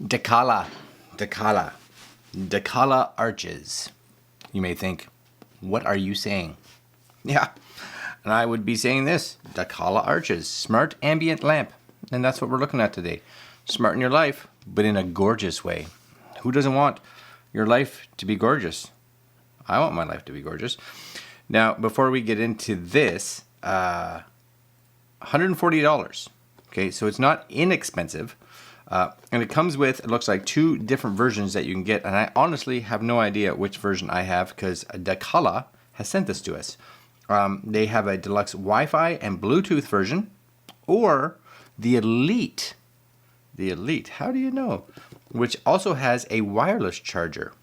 Dekala, Dekala Arches. You may think, what are you saying? Yeah, and I would be saying this, Dekala Arches, smart ambient lamp. And that's what we're looking at today. Smart in your life, but in a gorgeous way. Who doesn't want your life to be gorgeous? I want my life to be gorgeous. Now, before we get into this, $140. Okay, so it's not inexpensive. And it comes with, it looks like 2 different versions that you can get. And I honestly have no idea which version I have because Dekala has sent this to us. They have a deluxe Wi-Fi and Bluetooth version, or the Elite. The Elite, how do you know? Which also has a wireless charger.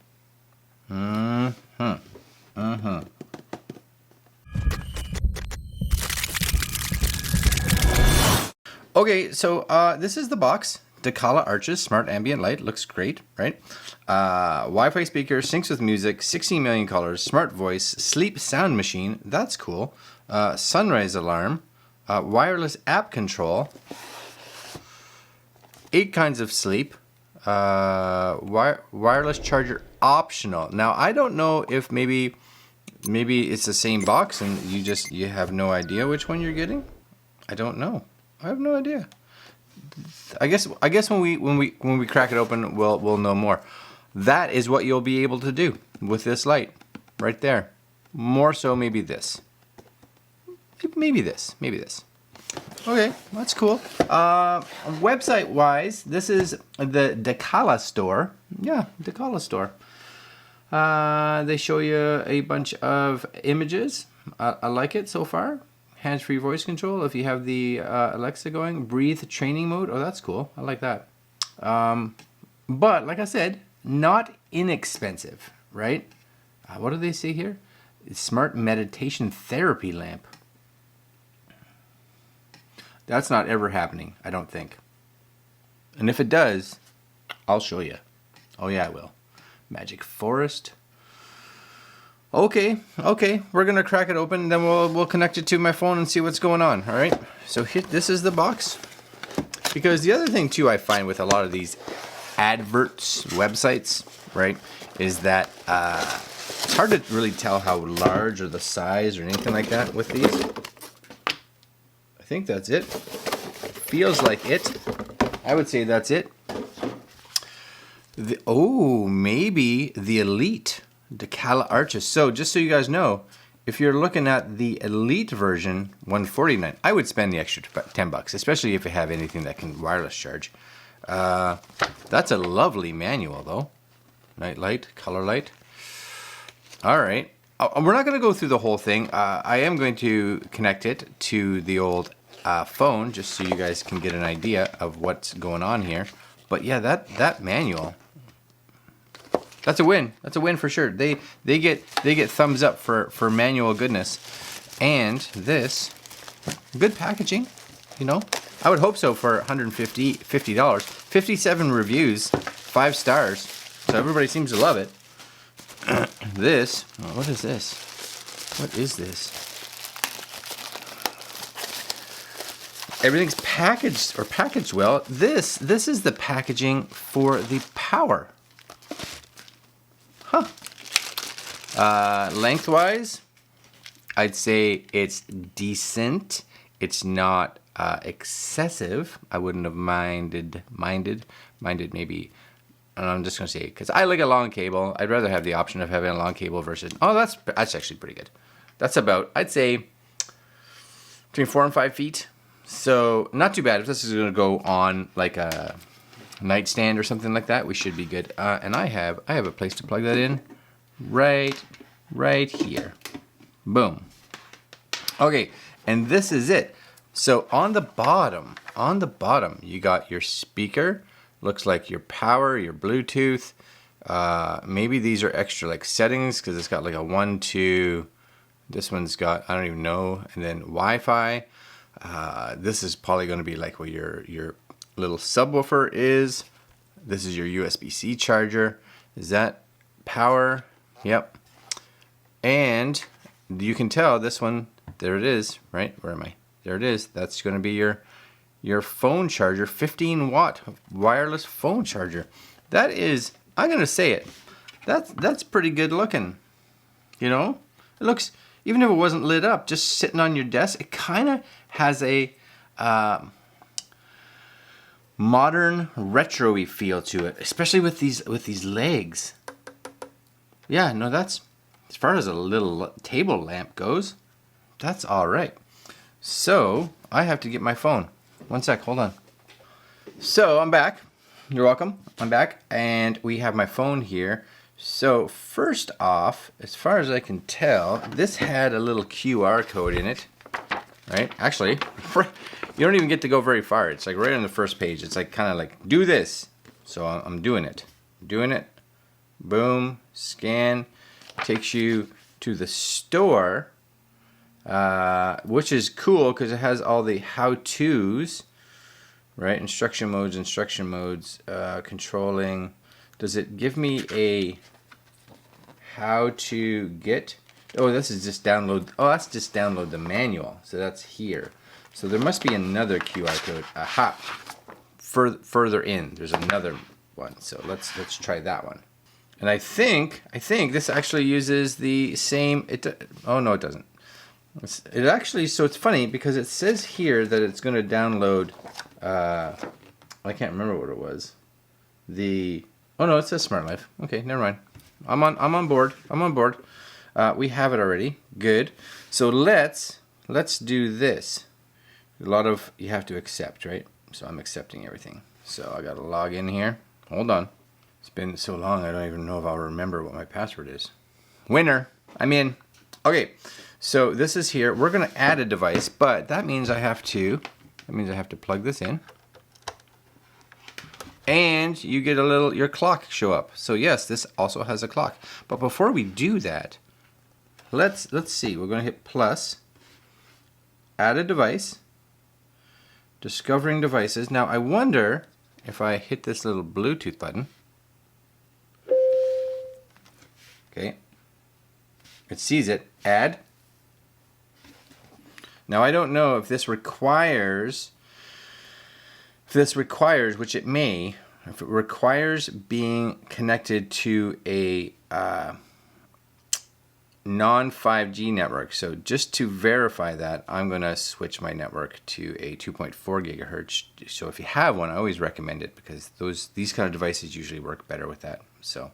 Okay, so this is the box. Dekala Arches Smart Ambient Light. Looks great, right? Wi-Fi speaker, syncs with music, 16 million colors, smart voice, sleep sound machine. That's cool. Sunrise alarm, wireless app control, 8 kinds of sleep, wireless charger optional. Now, I don't know if maybe it's the same box and you have no idea which one you're getting. I don't know. I have no idea. I guess when we crack it open, we'll know more. That is what you'll be able to do with this light, right there. More so, maybe this. Maybe this. Okay, that's cool. Website-wise, this is the Dekala store. Yeah, Dekala store. They show you a bunch of images. I like it so far. Hands-free voice control if you have the Alexa going. Breathe training mode. Oh, that's cool. I like that. But like I said, not inexpensive, right? What do they say here? Smart meditation therapy lamp. That's not ever happening, I don't think. And if it does, I'll show you. Oh yeah, I will. Magic forest. Okay, we're gonna crack it open, then we'll connect it to my phone and see what's going on. All right. So here, this is the box. Because the other thing too, I find with a lot of these adverts, websites, right, is that it's hard to really tell how large or the size or anything like that with these. I think that's it. Feels like it. I would say that's it. Maybe the Elite. Dekala Arches. So just so you guys know, if you're looking at the Elite version, $149, I would spend the extra $10, especially if you have anything that can wireless charge. That's a lovely manual though. Night light, color light. All right. We're not going to go through the whole thing. I am going to connect it to the old phone just so you guys can get an idea of what's going on here. But yeah, that manual. That's a win. That's a win for sure. They get thumbs up for manual goodness. And this, good packaging, you know. I would hope so for $50. 57 reviews, 5 stars. So everybody seems to love it. This, what is this? What is this? Everything's packaged well. This is the packaging for the power. Huh. Lengthwise, I'd say it's decent. It's not excessive. I wouldn't have minded maybe. And I'm just gonna say because I like a long cable. I'd rather have the option of having a long cable versus. Oh, that's actually pretty good. That's about, I'd say, between 4 and 5 feet. So not too bad. If this is gonna go on like a nightstand or something like that, we should be good. And I have a place to plug that in right here. Boom. Okay, and this is it. So on the bottom you got your speaker, looks like your power, your Bluetooth. Maybe these are extra like settings because it's got like a 1, 2. This one's got, I don't even know, and then Wi-Fi. This is probably going to be like where your little subwoofer is. This is your USB-C charger. Is that power? Yep. And you can tell this one, there it is, right? Where am I? There it is. That's going to be your your phone charger, 15-watt wireless phone charger. That is, I'm going to say it, that's pretty good looking. You know, it looks, even if it wasn't lit up, just sitting on your desk, it kind of has a modern retro-y feel to it, especially with these legs. Yeah, no, that's, as far as a little table lamp goes, that's all right. So I have to get my phone. One sec, hold on. So I'm back. You're welcome. I'm back, and we have my phone here. So first off, as far as I can tell, this had a little QR code in it, right? Actually, you don't even get to go very far. It's like right on the first page. It's like kind of like, do this. So I'm doing it. Doing it. Boom. Scan. Takes you to the store, which is cool because it has all the how-tos, right? Instruction modes, controlling. Does it give me a how to get? Oh, this is just download. Oh, that's just download the manual. So that's here. So there must be another QR code. Aha. Further in, there's another one. So let's try that one. And I think this actually uses the same. Oh no, it doesn't. It actually. So it's funny because it says here that it's going to download. I can't remember what it was. Oh no, it says Smart Life. Okay, never mind. I'm on board. We have it already. Good. So let's do this. A lot of you have to accept, right? So I'm accepting everything. So I gotta log in here. Hold on. It's been so long I don't even know if I'll remember what my password is. Winner. I'm in. Okay. So this is here. We're gonna add a device, but that means I have to plug this in. And you get your clock show up. So yes, this also has a clock. But before we do that, let's see. We're going to hit plus, add a device, discovering devices. Now I wonder if I hit this little Bluetooth button. Okay. It sees it. Add. Now I don't know if this requires, which it may, if it requires being connected to a non-5G network. So just to verify that, I'm going to switch my network to a 2.4 gigahertz. So if you have one, I always recommend it because these kind of devices usually work better with that. So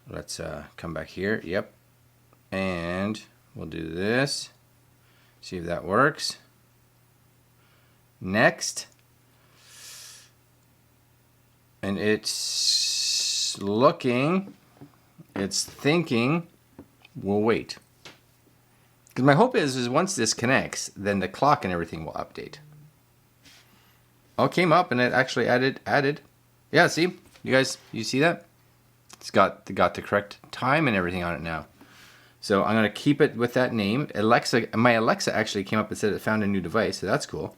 let's come back here. Yep. And we'll do this. See if that works. Next. And it's looking, it's thinking, we'll wait. Because my hope is once this connects, then the clock and everything will update. Oh, it came up and it actually added. Yeah, see? You see that? It's got the correct time and everything on it now. So I'm going to keep it with that name. My Alexa actually came up and said it found a new device, so that's cool.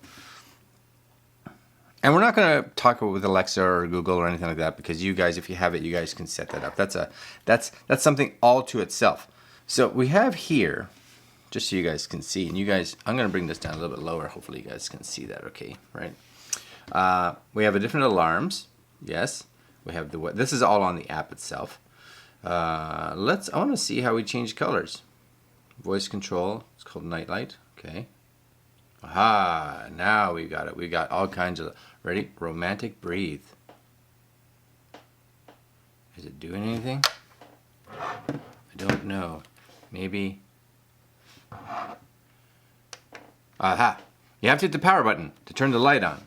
And we're not going to talk with Alexa or Google or anything like that because you guys, if you have it, you guys can set that up. That's something all to itself. So we have here, just so you guys can see, and you guys, I'm going to bring this down a little bit lower. Hopefully you guys can see that okay, right? We have a different alarms. Yes. We have this is all on the app itself. I want to see how we change colors. Voice control, it's called night light. Okay. Aha, now we got it. We got all kinds of, ready? Romantic breathe. Is it doing anything? I don't know. Maybe. Aha. You have to hit the power button to turn the light on.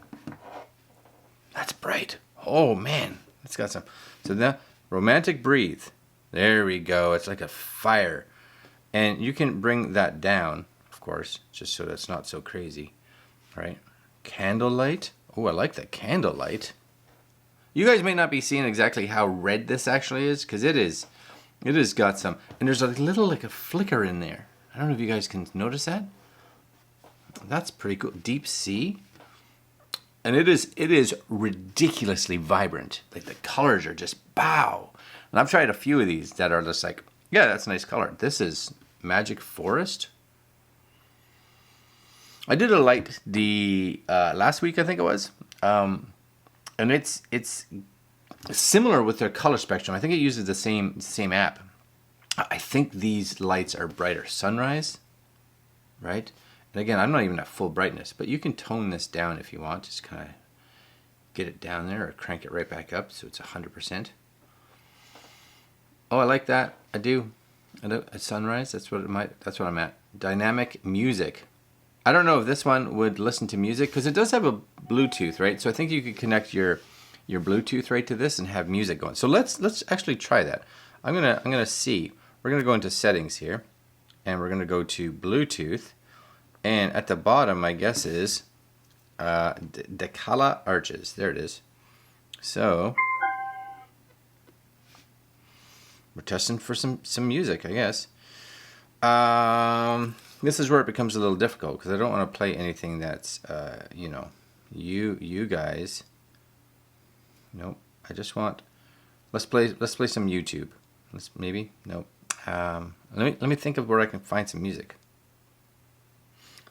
That's bright. Oh man, it's got some. So the romantic breathe. There we go. It's like a fire. And you can bring that down, of course, just so that's not so crazy, right? Candlelight. Oh, I like the candlelight. You guys may not be seeing exactly how red this actually is, because it has got some, and there's a little like a flicker in there. I don't know if you guys can notice that. That's pretty cool. Deep sea. And it is ridiculously vibrant. Like the colors are just bow. And I've tried a few of these that are just like, yeah, that's a nice color. This is Magic Forest. I did a light the last week, I think it was, and it's similar with their color spectrum. I think it uses the same app. I think these lights are brighter. Sunrise, right? And again, I'm not even at full brightness, but you can tone this down if you want. Just kind of get it down there or crank it right back up so it's 100%. Oh, I like that. I do. At sunrise, that's what I'm at. Dynamic music. I don't know if this one would listen to music because it does have a Bluetooth, right? So I think you could connect your Bluetooth right to this and have music going. So let's actually try that. I'm gonna see. We're gonna go into settings here, and we're gonna go to Bluetooth, and at the bottom, my guess is Dekala Arches. There it is. So we're testing for some music, I guess. This is where it becomes a little difficult because I don't want to play anything that's you know, you guys. Nope. I just want. Let's play some YouTube. Maybe nope. Let me think of where I can find some music.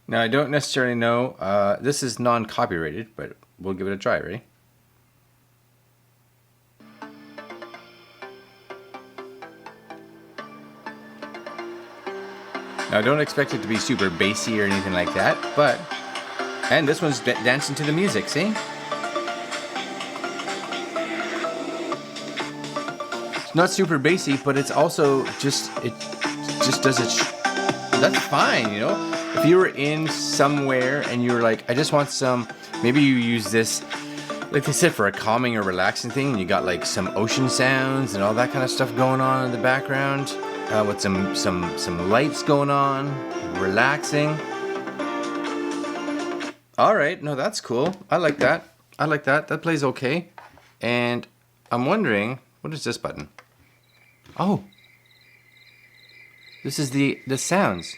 Now I don't necessarily know. This is non-copyrighted, but we'll give it a try. Ready? Now don't expect it to be super bassy or anything like that, but and this one's dancing to the music. See? It's not super bassy, but it's also it just does it. That's fine, you know. If you were in somewhere and you were like, I just want some, maybe you use this, like I said, for a calming or relaxing thing, and you got like some ocean sounds and all that kind of stuff going on in the background, with some lights going on, relaxing. All right, no, that's cool. I like that. I like that. That plays okay. And I'm wondering, what is this button? Oh, this is the sounds.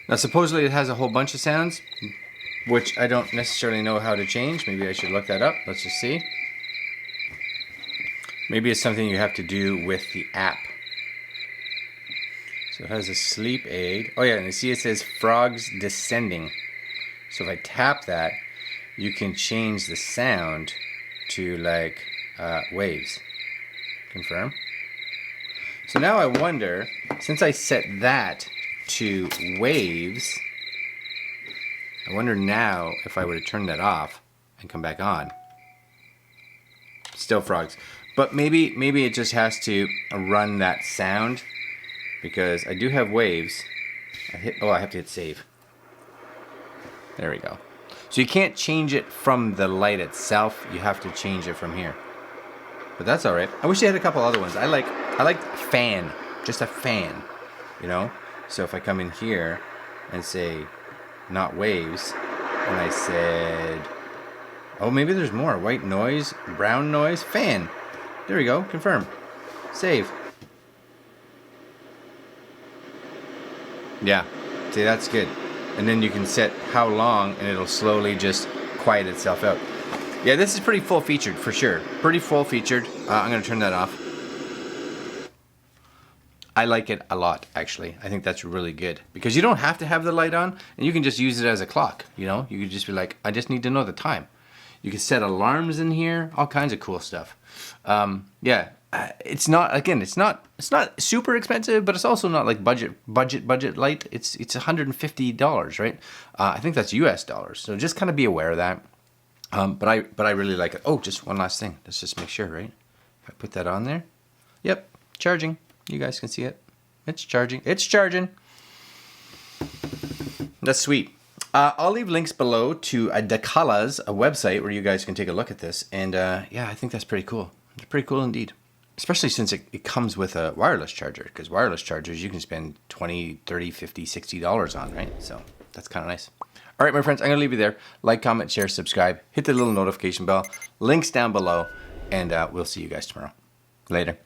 Now supposedly it has a whole bunch of sounds, which I don't necessarily know how to change. Maybe I should look that up. Let's just see. Maybe it's something you have to do with the app. So it has a sleep aid. Oh yeah, and you see it says frogs descending. So if I tap that, you can change the sound to like waves. Confirm. So now I wonder, since I set that to waves, I wonder now if I were to turn that off and come back on. Still frogs. But maybe it just has to run that sound, because I do have waves. I have to hit save. There we go. So you can't change it from the light itself. You have to change it from here. But that's all right. I wish they had a couple other ones. I like fan, just a fan, you know. So if I come in here and say not waves, and I said, oh, maybe there's more. White noise, brown noise, fan. There we go. Confirm. Save. Yeah. See, that's good. And then you can set how long, and it'll slowly just quiet itself out. Yeah, this is pretty full featured for sure. Pretty full featured. I'm going to turn that off. I like it a lot, actually. I think that's really good because you don't have to have the light on, and you can just use it as a clock. You know, you could just be like, I just need to know the time. You can set alarms in here, all kinds of cool stuff. Yeah, it's not super expensive, but it's also not like budget light. It's $150, right? I think that's US dollars. So just kind of be aware of that. But I really like it. Oh, just one last thing. Let's just make sure, right? If I put that on there, yep, charging. You guys can see it. It's charging. It's charging. That's sweet. I'll leave links below to Dekala's website where you guys can take a look at this. And yeah, I think that's pretty cool. It's pretty cool indeed. Especially since it comes with a wireless charger. Because wireless chargers you can spend $20, $30, $50, $60 on, right? So that's kind of nice. All right, my friends, I'm going to leave you there. Like, comment, share, subscribe. Hit the little notification bell. Links down below. And we'll see you guys tomorrow. Later.